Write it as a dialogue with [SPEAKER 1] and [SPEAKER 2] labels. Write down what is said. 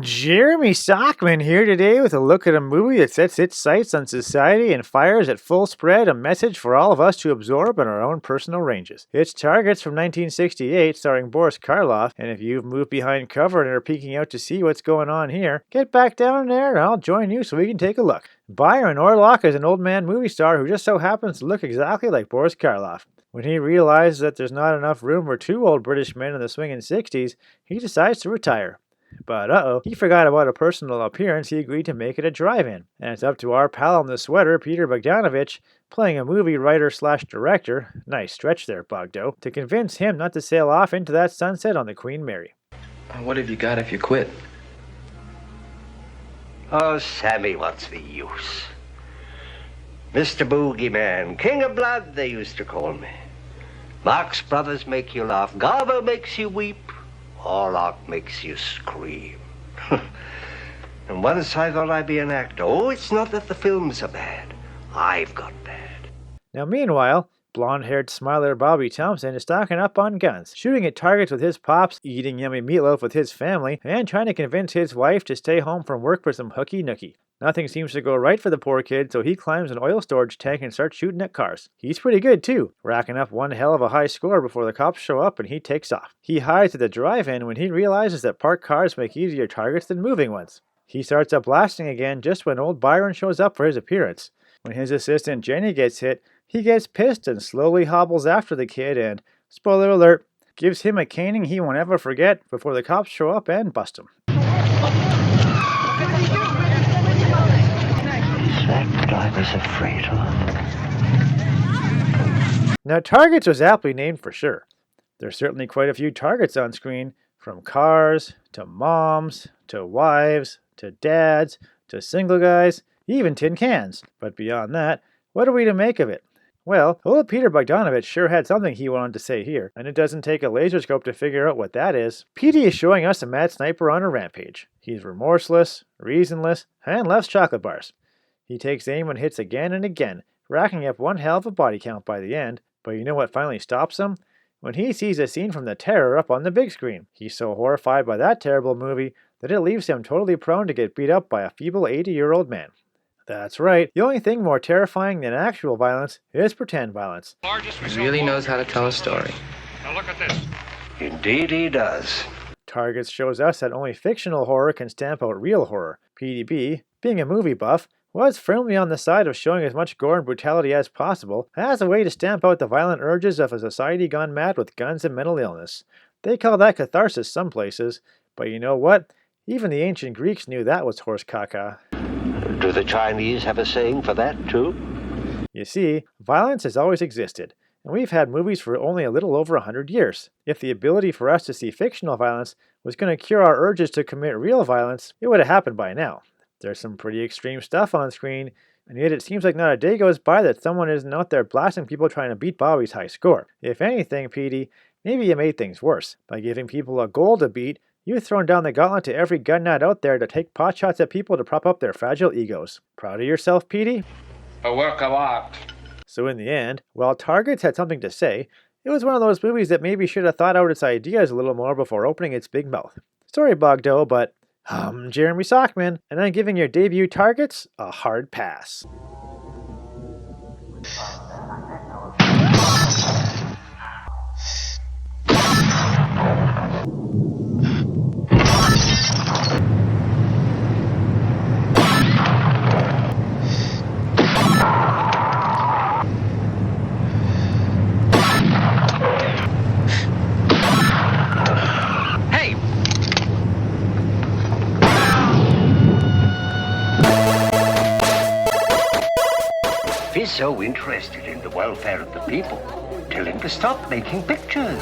[SPEAKER 1] Jeremy Sockman here today with a look at a movie that sets its sights on society and fires at full spread a message for all of us to absorb in our own personal ranges. It's Targets from 1968 starring Boris Karloff, and if you've moved behind cover and are peeking out to see what's going on here, get back down there and I'll join you so we can take a look. Byron Orlock is an old man movie star who just so happens to look exactly like Boris Karloff. When he realizes that there's not enough room for two old British men in the swinging 60s, he decides to retire. But he forgot about a personal appearance he agreed to make at a drive-in. And it's up to our pal in the sweater, Peter Bogdanovich, playing a movie writer/director, nice stretch there, Bogdo, to convince him not to sail off into that sunset on the Queen Mary.
[SPEAKER 2] What have you got if you quit?
[SPEAKER 3] Oh, Sammy, what's the use? Mr. Boogeyman, King of Blood, they used to call me. Marx Brothers make you laugh, Garber makes you weep, Orlock makes you scream. And once I thought I'd be an actor. Oh, it's not that the films are bad. I've got bad.
[SPEAKER 1] Now, meanwhile, blonde-haired smiler Bobby Thompson is stocking up on guns, shooting at targets with his pops, eating yummy meatloaf with his family, and trying to convince his wife to stay home from work for some hooky-nooky. Nothing seems to go right for the poor kid, so he climbs an oil storage tank and starts shooting at cars. He's pretty good too, racking up one hell of a high score before the cops show up and he takes off. He hides at the drive-in when he realizes that parked cars make easier targets than moving ones. He starts up blasting again just when old Byron shows up for his appearance. When his assistant Jenny gets hit, he gets pissed and slowly hobbles after the kid and, spoiler alert, gives him a caning he won't ever forget before the cops show up and bust him.
[SPEAKER 3] That's what I was afraid of.
[SPEAKER 1] Now, Targets was aptly named for sure. There's certainly quite a few targets on screen, from cars, to moms, to wives, to dads, to single guys, even tin cans. But beyond that, what are we to make of it? Well, old Peter Bogdanovich sure had something he wanted to say here, and it doesn't take a laser scope to figure out what that is. Petey is showing us a mad sniper on a rampage. He's remorseless, reasonless, and loves chocolate bars. He takes aim and hits again and again, racking up one hell of a body count by the end. But you know what finally stops him? When he sees a scene from The Terror up on the big screen. He's so horrified by that terrible movie that it leaves him totally prone to get beat up by a feeble 80-year-old man. That's right, the only thing more terrifying than actual violence is pretend violence.
[SPEAKER 2] He really knows how to tell a story.
[SPEAKER 4] Now look at this.
[SPEAKER 3] Indeed he does.
[SPEAKER 1] Targets shows us that only fictional horror can stamp out real horror. PDB, being a movie buff, was firmly on the side of showing as much gore and brutality as possible as a way to stamp out the violent urges of a society gone mad with guns and mental illness. They call that catharsis some places, but you know what? Even the ancient Greeks knew that was horse caca.
[SPEAKER 3] Do the Chinese have a saying for that, too?
[SPEAKER 1] You see, violence has always existed, and we've had movies for only a little over 100 years. If the ability for us to see fictional violence was going to cure our urges to commit real violence, it would have happened by now. There's some pretty extreme stuff on screen, and yet it seems like not a day goes by that someone isn't out there blasting people trying to beat Bobby's high score. If anything, Petey, maybe you made things worse. By giving people a goal to beat, you've thrown down the gauntlet to every gun nut out there to take potshots at people to prop up their fragile egos. Proud of yourself, Petey?
[SPEAKER 4] A work of art.
[SPEAKER 1] So in the end, while Targets had something to say, it was one of those movies that maybe should have thought out its ideas a little more before opening its big mouth. Sorry, Bogdo, but I'm Jeremy Sockman, and I'm giving your debut Targets a hard pass.
[SPEAKER 3] If he's so interested in the welfare of the people, tell him to stop making pictures.